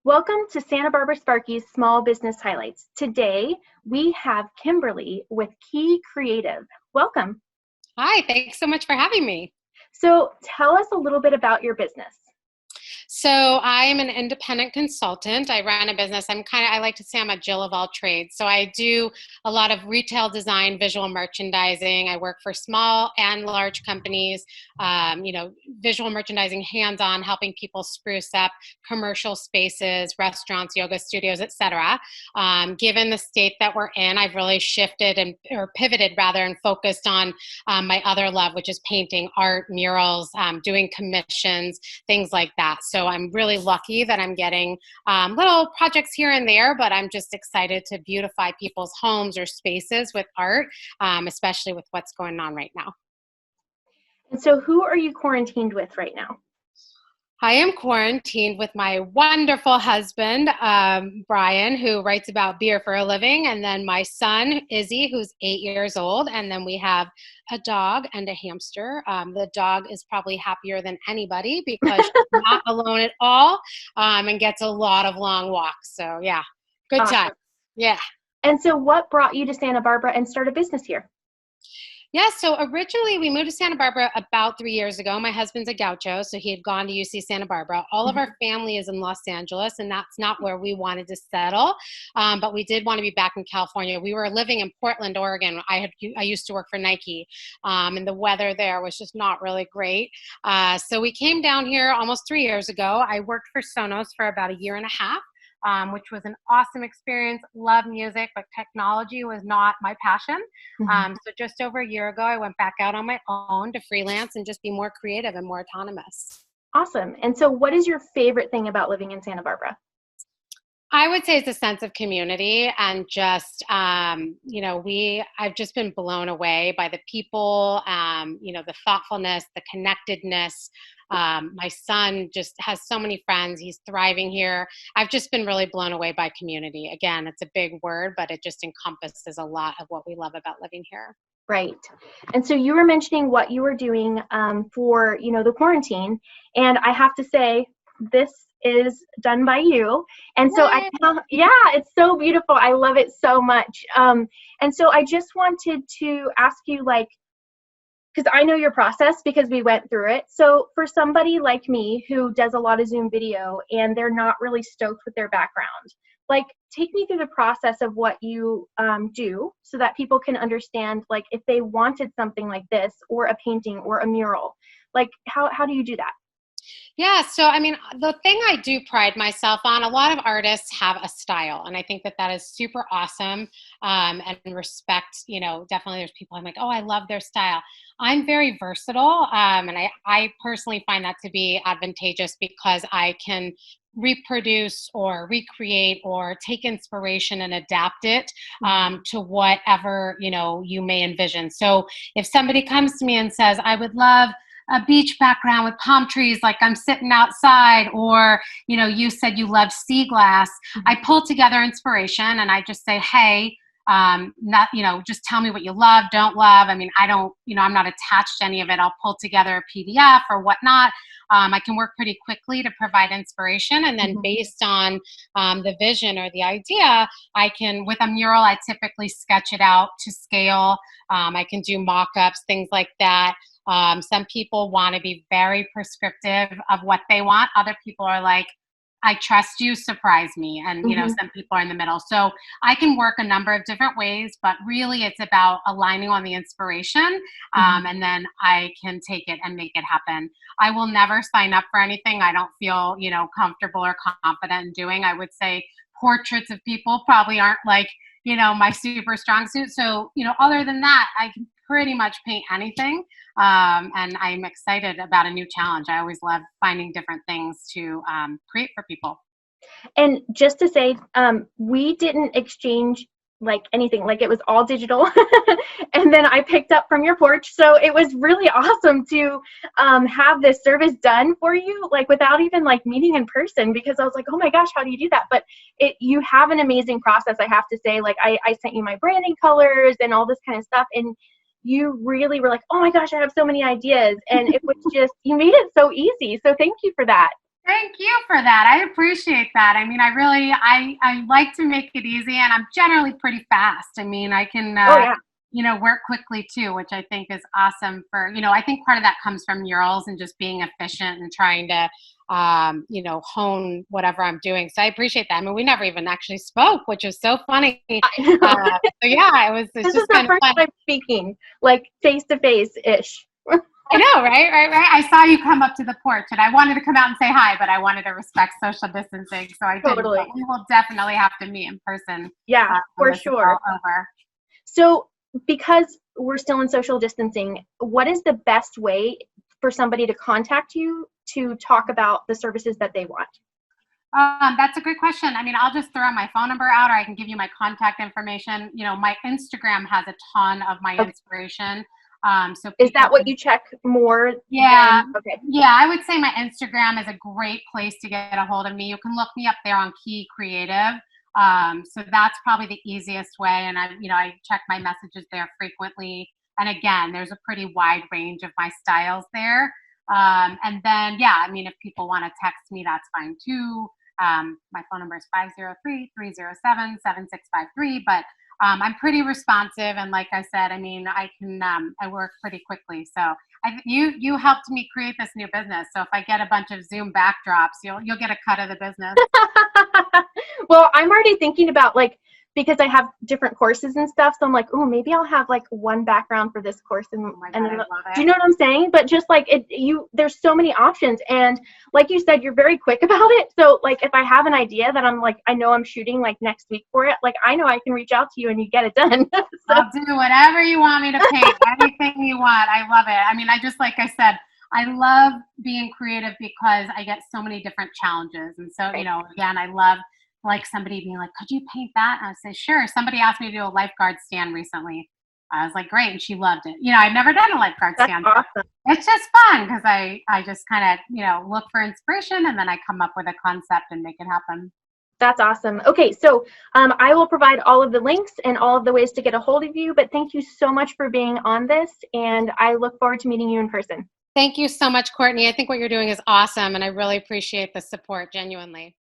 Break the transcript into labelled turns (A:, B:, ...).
A: Welcome to Santa Barbara Sparky's Small Business Highlights. Today, we have Kimberly with Key Creative. Welcome.
B: Hi, thanks so much for having me.
A: So, tell us a little bit about your business.
B: So I'm an independent consultant. I run a business. I like to say I'm a Jill of all trades. So I do a lot of retail design, visual merchandising. I work for small and large companies, visual merchandising, hands-on, helping people spruce up commercial spaces, restaurants, yoga studios, etc. Given the state that we're in, I've really shifted or pivoted rather and focused on my other love, which is painting, art, murals, doing commissions, things like that. So I'm really lucky that I'm getting little projects here and there, but I'm just excited to beautify people's homes or spaces with art, especially with what's going on right now.
A: And so, who are you quarantined with right now?
B: I am quarantined with my wonderful husband, Brian, who writes about beer for a living, and then my son, Izzy, who's 8 years old, and then we have a dog and a hamster. The dog is probably happier than anybody because she's not alone at all, and gets a lot of long walks. So yeah, good time.
A: Awesome.
B: Yeah.
A: And so, what brought you to Santa Barbara and start a business here?
B: Yeah, so originally we moved to Santa Barbara about 3 years ago. My husband's a gaucho, so he had gone to UC Santa Barbara. All of our family is in Los Angeles, and that's not where we wanted to settle. But we did want to be back in California. We were living in Portland, Oregon. I used to work for Nike, and the weather there was just not really great. So we came down here almost 3 years ago. I worked for Sonos for about a year and a half. Which was an awesome experience. Love music, but technology was not my passion. So just over a year ago, I went back out on my own to freelance and just be more creative and more autonomous.
A: Awesome. And so, what is your favorite thing about living in Santa Barbara?
B: I would say it's a sense of community and just, I've just been blown away by the people, the thoughtfulness, the connectedness. My son just has so many friends. He's thriving here. I've just been really blown away by community. Again, it's a big word, but it just encompasses a lot of what we love about living here.
A: Right. And so you were mentioning what you were doing for, the quarantine. And I have to say, this is done by you. And so yeah, it's so beautiful. I love it so much. And so I just wanted to ask you, because I know your process because we went through it. So for somebody like me who does a lot of Zoom video and they're not really stoked with their background, take me through the process of what you do so that people can understand, if they wanted something like this or a painting or a mural, how do you do that?
B: Yeah, so I mean, the thing I do pride myself on, a lot of artists have a style, and I think that that is super awesome, and respect, definitely there's people I'm like, oh, I love their style. I'm very versatile, and I personally find that to be advantageous because I can reproduce or recreate or take inspiration and adapt it to whatever, you may envision. So if somebody comes to me and says, I would love a beach background with palm trees, like I'm sitting outside, or, you said you love sea glass. I pull together inspiration and I just say, hey, just tell me what you love, don't love. I mean, I don't, I'm not attached to any of it. I'll pull together a PDF or whatnot. I can work pretty quickly to provide inspiration. And then based on the vision or the idea, I can, with a mural, I typically sketch it out to scale. I can do mock-ups, things like that. Some people want to be very prescriptive of what they want. Other people are like, I trust you, surprise me. And, some people are in the middle. So I can work a number of different ways, but really it's about aligning on the inspiration. And then I can take it and make it happen. I will never sign up for anything I don't feel, comfortable or confident in doing. I would say portraits of people probably aren't my super strong suit. So, other than that, I can pretty much paint anything. And I'm excited about a new challenge. I always love finding different things to create for people.
A: And just to say, we didn't exchange anything, it was all digital. And then I picked up from your porch. So it was really awesome to have this service done for you, without even meeting in person, because I was like, oh my gosh, how do you do that? But you have an amazing process, I have to say. I sent you my branding colors and all this kind of stuff. And you really were like, oh my gosh, I have so many ideas. And it was just, you made it so easy. So thank you for that.
B: Thank you for that. I appreciate that. I mean, I like to make it easy, and I'm generally pretty fast. I mean, I can,
A: Oh yeah.
B: work quickly too, which I think is awesome for, I think part of that comes from murals and just being efficient and trying to, hone whatever I'm doing. So I appreciate that. I mean, we never even actually spoke, which is so funny.
A: I know.
B: So yeah, it's
A: This is
B: just
A: the
B: kind of
A: first
B: fun.
A: time speaking, like face to face ish.
B: I know, right, right, right. I saw you come up to the porch, and I wanted to come out and say hi, but I wanted to respect social distancing, so I didn't. But
A: Totally.
B: we will definitely have to meet in person
A: Yeah,
B: when
A: for
B: this is all
A: sure.
B: over.
A: So, because we're still in social distancing, what is the best way for somebody to contact you to talk about the services that they want?
B: That's a great question. I mean, I'll just throw my phone number out, or I can give you my contact information. My Instagram has a ton of my
A: Okay.
B: inspiration. So
A: Is
B: people
A: that what
B: can,
A: you check more
B: yeah,
A: than? Okay.
B: yeah, I would say my Instagram is a great place to get a hold of me. You can look me up there on Key Creative. So that's probably the easiest way. And I check my messages there frequently. And again, there's a pretty wide range of my styles there. And then, yeah, I mean, if people want to text me, that's fine too. My phone number is 503-307-7653. But I'm pretty responsive. And like I said, I mean, I work pretty quickly. So you helped me create this new business. So if I get a bunch of Zoom backdrops, you'll get a cut of the business.
A: Well, I'm already thinking about like because I have different courses and stuff, so I'm like, oh, maybe I'll have like one background for this course
B: Oh my
A: and
B: God,
A: then
B: I love
A: do
B: it.
A: you know what I'm saying? But just like there's so many options, and like you said, you're very quick about it. So like if I have an idea that I'm like I know I'm shooting like next week for it, like I know I can reach out to you and you get it done. So
B: I'll do whatever you want me to paint, anything you want. I love it. I mean, I just like I said, I love being creative because I get so many different challenges. And so,
A: right.
B: again, I love like somebody being like, could you paint that? And I say, sure. Somebody asked me to do a lifeguard stand recently. I was like, great. And she loved it. I've never done a lifeguard
A: That's
B: stand.
A: awesome.
B: It's just fun because I just kind of, look for inspiration and then I come up with a concept and make it happen.
A: That's awesome. Okay, so I will provide all of the links and all of the ways to get a hold of you, but thank you so much for being on this, and I look forward to meeting you in person.
B: Thank you so much, Courtney. I think what you're doing is awesome, and I really appreciate the support, genuinely.